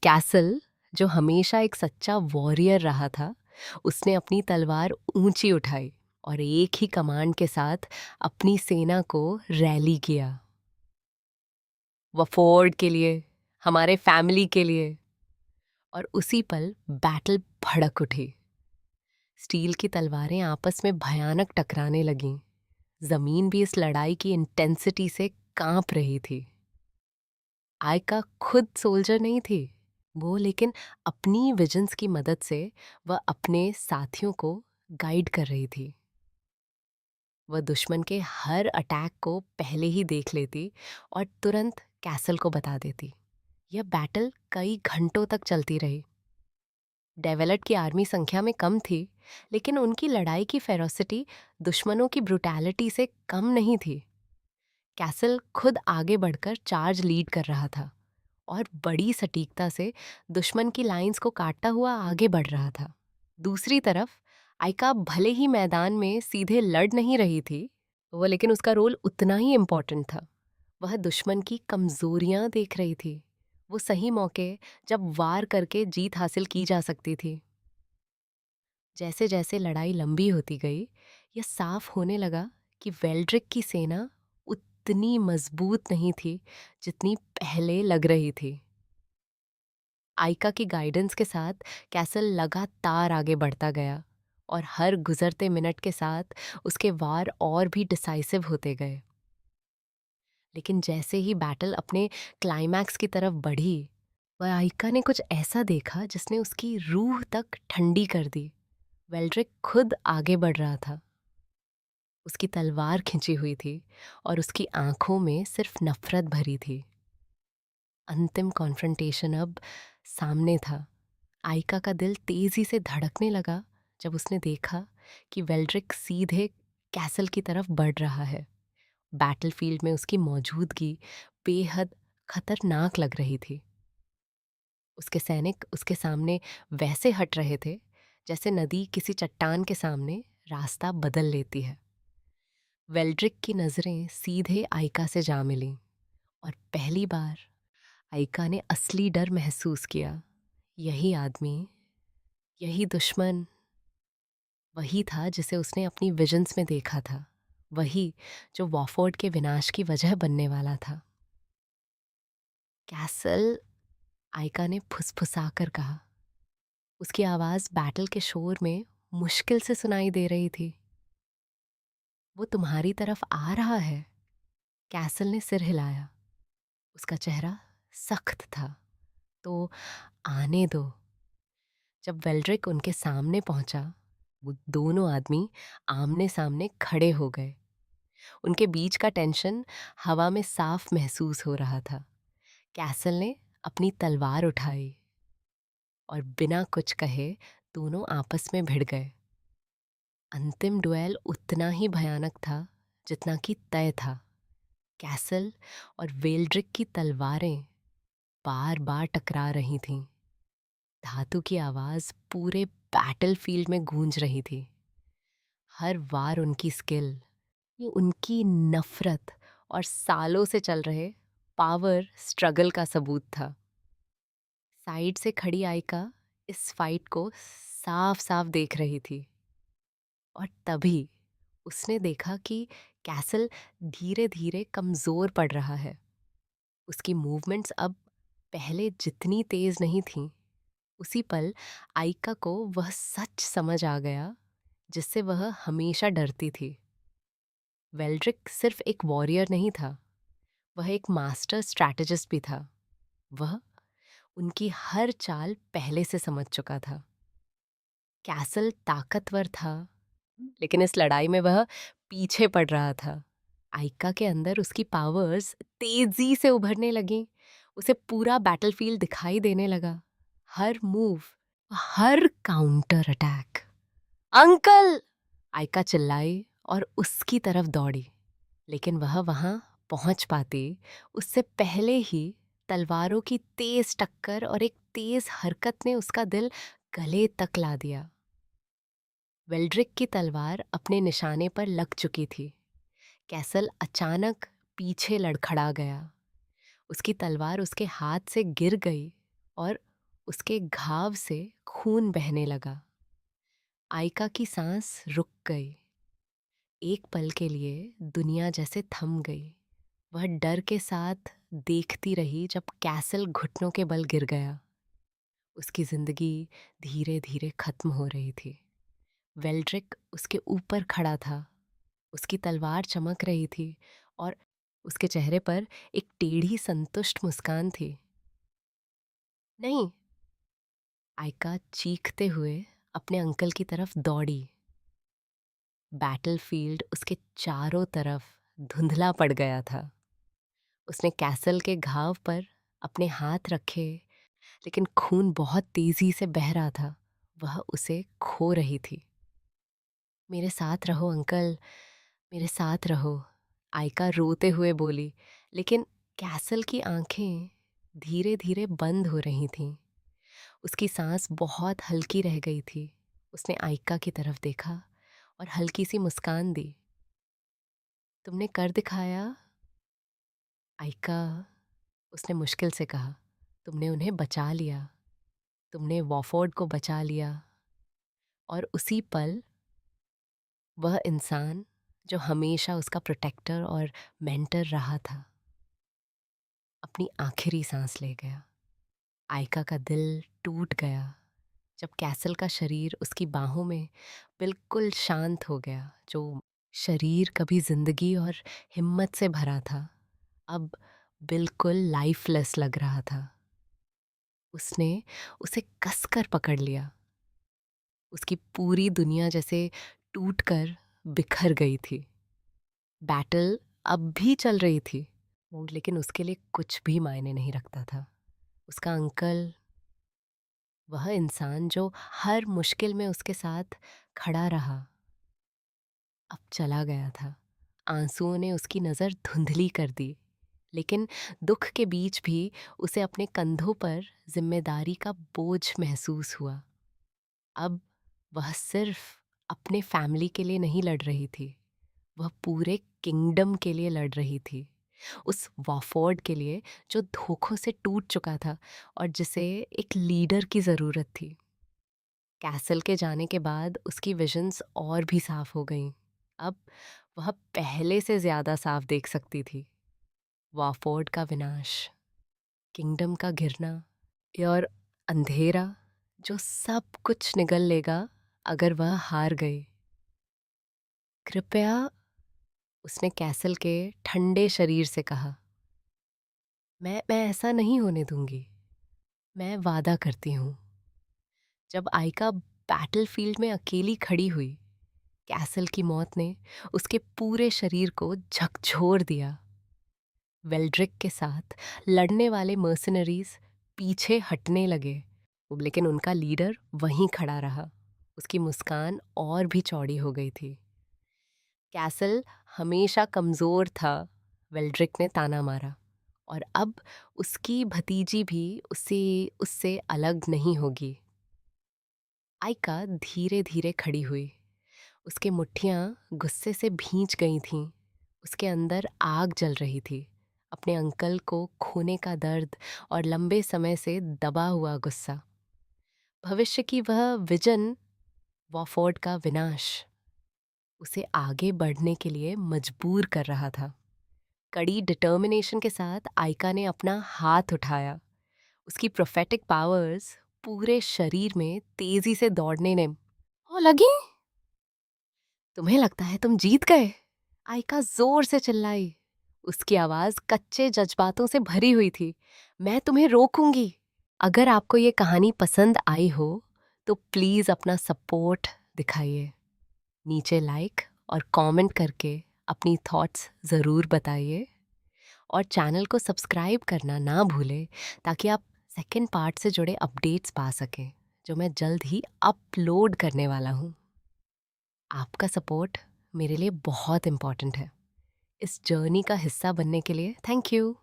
Castle, जो हमेशा एक सच्चा वॉरियर रहा था, उसने अपनी तलवार ऊंची उठाई और एक ही कमांड के साथ अपनी सेना को रैली किया। वफोर्ड के लिए, हमारे फैमिली के लिए। और उसी पल बैटल भड़क उठी। स्टील की तलवारें आपस में भयानक टकराने लगीं। जमीन भी इस लड़ाई की इंटेंसिटी से कांप रही थी। आयका खुद सोल्जर नहीं थी वो, लेकिन अपनी विजन्स की मदद से वह अपने साथियों को गाइड कर रही थी। वह दुश्मन के हर अटैक को पहले ही देख लेती और तुरंत कैसल को बता देती। यह बैटल कई घंटों तक चलती रही। डेवलट की आर्मी संख्या में कम थी, लेकिन उनकी लड़ाई की फेरोसिटी दुश्मनों की ब्रुटैलिटी से कम नहीं थी। कैसल खुद आगे बढ़कर चार्ज लीड कर रहा था और बड़ी सटीकता से दुश्मन की लाइंस को काटता हुआ आगे बढ़ रहा था। दूसरी तरफ आइका भले ही मैदान में सीधे लड़ नहीं रही थी वो, लेकिन उसका रोल उतना ही इम्पोर्टेंट था। वह दुश्मन की कमजोरियां देख रही थी, वो सही मौके जब वार करके जीत हासिल की जा सकती थी। जैसे जैसे लड़ाई लंबी होती गई, यह साफ होने लगा कि वेल्ड्रिक की सेना उतनी मजबूत नहीं थी जितनी पहले लग रही थी। आइका की गाइडेंस के साथ कैसल लगातार आगे बढ़ता गया और हर गुजरते मिनट के साथ उसके वार और भी डिसाइसिव होते गए। लेकिन जैसे ही बैटल अपने क्लाइमैक्स की तरफ बढ़ी, वह आइका ने कुछ ऐसा देखा जिसने उसकी रूह तक ठंडी कर दी। वेल्ड्रिक खुद आगे बढ़ रहा था। उसकी तलवार खिंची हुई थी और उसकी आंखों में सिर्फ नफरत भरी थी। अंतिम कॉन्फ्रंटेशन अब सामने था। आइका का दिल तेजी से धड़कने लगा जब उसने देखा कि वेल्ड्रिक सीधे कैसल की तरफ बढ़ रहा है। बैटलफील्ड में उसकी मौजूदगी बेहद खतरनाक लग रही थी। उसके सैनिक उसके सामने वैसे हट रहे थे जैसे नदी किसी चट्टान के सामने रास्ता बदल लेती है। वेल्ड्रिक की नज़रें सीधे आइका से जा मिलीं और पहली बार आइका ने असली डर महसूस किया। यही आदमी, यही दुश्मन, वही था जिसे उसने अपनी विजन्स में देखा था, वही जो वॉफोर्ड के विनाश की वजह बनने वाला था। कैसल, आइका ने फुसफुसाकर कहा। उसकी आवाज़ बैटल के शोर में मुश्किल से सुनाई दे रही थी। वो तुम्हारी तरफ आ रहा है। कैसल ने सिर हिलाया। उसका चेहरा सख्त था। तो आने दो। जब वेल्ड्रिक उनके सामने पहुंचा, वो दोनों आदमी आमने सामने खड़े हो गए। उनके बीच का टेंशन हवा में साफ महसूस हो रहा था। कैसल ने अपनी तलवार उठाई और बिना कुछ कहे दोनों आपस में भिड़ गए। अंतिम डुएल उतना ही भयानक था जितना कि तय था। कैसल और वेल्ड्रिक की तलवारें बार बार टकरा रही थीं। धातु की आवाज पूरे बैटलफील्ड में गूंज रही थी। हर वार उनकी स्किल, ये उनकी नफरत और सालों से चल रहे पावर स्ट्रगल का सबूत था। साइड से खड़ी आइका इस फाइट को साफ साफ देख रही थी और तभी उसने देखा कि कैसल धीरे धीरे कमजोर पड़ रहा है। उसकी मूवमेंट्स अब पहले जितनी तेज नहीं थीं। उसी पल आइका को वह सच समझ आ गया जिससे वह हमेशा डरती थी। वेल्ड्रिक सिर्फ एक वॉरियर नहीं था, वह एक मास्टर स्ट्रैटेजिस्ट भी था। वह उनकी हर चाल पहले से समझ चुका था। कैसल ताकतवर था, लेकिन इस लड़ाई में वह पीछे पड़ रहा था। आइका के अंदर उसकी पावर्स तेजी से उभरने लगी। उसे पूरा बैटलफील्ड दिखाई देने लगा। हर मूव, हर काउंटर अटैक। अंकल! आइका चिल्लाई और उसकी तरफ दौड़ी, लेकिन वह वहां पहुंच पाती उससे पहले ही तलवारों की तेज टक्कर और एक तेज हरकत ने उसका दिल गले तक ला दिया। वेल्ड्रिक की तलवार अपने निशाने पर लग चुकी थी। कैसल अचानक पीछे लड़खड़ा गया। उसकी तलवार उसके हाथ से गिर गई और उसके घाव से खून बहने लगा। आयका की सांस रुक गई। एक पल के लिए दुनिया जैसे थम गई। वह डर के साथ देखती रही जब कैसल घुटनों के बल गिर गया। उसकी जिंदगी धीरे धीरे खत्म हो रही थी। वेल्ड्रिक उसके ऊपर खड़ा था। उसकी तलवार चमक रही थी और उसके चेहरे पर एक टेढ़ी संतुष्ट मुस्कान थी। नहीं, आयका चीखते हुए अपने अंकल की तरफ दौड़ी। बैटलफील्ड उसके चारों तरफ धुंधला पड़ गया था। उसने कैसल के घाव पर अपने हाथ रखे, लेकिन खून बहुत तेजी से बह रहा था। वह उसे खो रही थी। मेरे साथ रहो अंकल, मेरे साथ रहो, आयका रोते हुए बोली। लेकिन कैसल की आंखें धीरे धीरे बंद हो रही थीं। उसकी सांस बहुत हल्की रह गई थी। उसने आयका की तरफ देखा और हल्की सी मुस्कान दी। तुमने कर दिखाया आयका, उसने मुश्किल से कहा। तुमने उन्हें बचा लिया। तुमने वॉफोर्ड को बचा लिया। और उसी पल वह इंसान जो हमेशा उसका प्रोटेक्टर और मेंटर रहा था, अपनी आखिरी सांस ले गया। आयका का दिल टूट गया जब कैसल का शरीर उसकी बाहों में बिल्कुल शांत हो गया। जो शरीर कभी जिंदगी और हिम्मत से भरा था, अब बिल्कुल लाइफलेस लग रहा था। उसने उसे कसकर पकड़ लिया। उसकी पूरी दुनिया जैसे टूटकर बिखर गई थी। बैटल अब भी चल रही थी, लेकिन उसके लिए कुछ भी मायने नहीं रखता था। उसका अंकल, वह इंसान जो हर मुश्किल में उसके साथ खड़ा रहा, अब चला गया था। आंसुओं ने उसकी नज़र धुंधली कर दी, लेकिन दुख के बीच भी उसे अपने कंधों पर जिम्मेदारी का बोझ महसूस हुआ। अब वह सिर्फ अपने फैमिली के लिए नहीं लड़ रही थी, वह पूरे किंगडम के लिए लड़ रही थी। उस वॉफोर्ड के लिए जो धोखों से टूट चुका था और जिसे एक लीडर की ज़रूरत थी। कैसल के जाने के बाद उसकी विजन्स और भी साफ हो गईं। अब वह पहले से ज़्यादा साफ देख सकती थी। वॉफोर्ड का विनाश, किंगडम का गिरना और अंधेरा जो सब कुछ निगल लेगा अगर वह हार गई। कृपया, उसने कैसल के ठंडे शरीर से कहा, मैं ऐसा नहीं होने दूंगी। मैं वादा करती हूँ। जब आयका बैटलफील्ड में अकेली खड़ी हुई, कैसल की मौत ने उसके पूरे शरीर को झकझोर दिया। वेल्ड्रिक के साथ लड़ने वाले मर्सनरीज पीछे हटने लगे, लेकिन उनका लीडर वहीं खड़ा रहा। उसकी मुस्कान और भी चौड़ी हो गई थी। कैसल हमेशा कमज़ोर था, वेल्ड्रिक ने ताना मारा, और अब उसकी भतीजी भी उससे अलग नहीं होगी। आयका धीरे धीरे खड़ी हुई। उसकी मुट्ठियाँ गुस्से से भींच गई थीं। उसके अंदर आग जल रही थी। अपने अंकल को खोने का दर्द और लंबे समय से दबा हुआ गुस्सा। भविष्य की वह विजन, वॉफोर्ड का विनाश, उसे आगे बढ़ने के लिए मजबूर कर रहा था। कड़ी डिटर्मिनेशन के साथ आयका ने अपना हाथ उठाया। उसकी प्रोफेटिक पावर्स पूरे शरीर में तेजी से दौड़ने ने ओ लगी। तुम्हें लगता है तुम जीत गए? आयका जोर से चिल्लाई। उसकी आवाज कच्चे जज्बातों से भरी हुई थी। मैं तुम्हें रोकूंगी। अगर आपको ये कहानी पसंद आई हो तो प्लीज अपना सपोर्ट दिखाइए। नीचे लाइक और कमेंट करके अपनी थॉट्स ज़रूर बताइए, और चैनल को सब्सक्राइब करना ना भूलें ताकि आप सेकंड पार्ट से जुड़े अपडेट्स पा सकें, जो मैं जल्द ही अपलोड करने वाला हूँ। आपका सपोर्ट मेरे लिए बहुत इम्पॉर्टेंट है। इस जर्नी का हिस्सा बनने के लिए थैंक यू।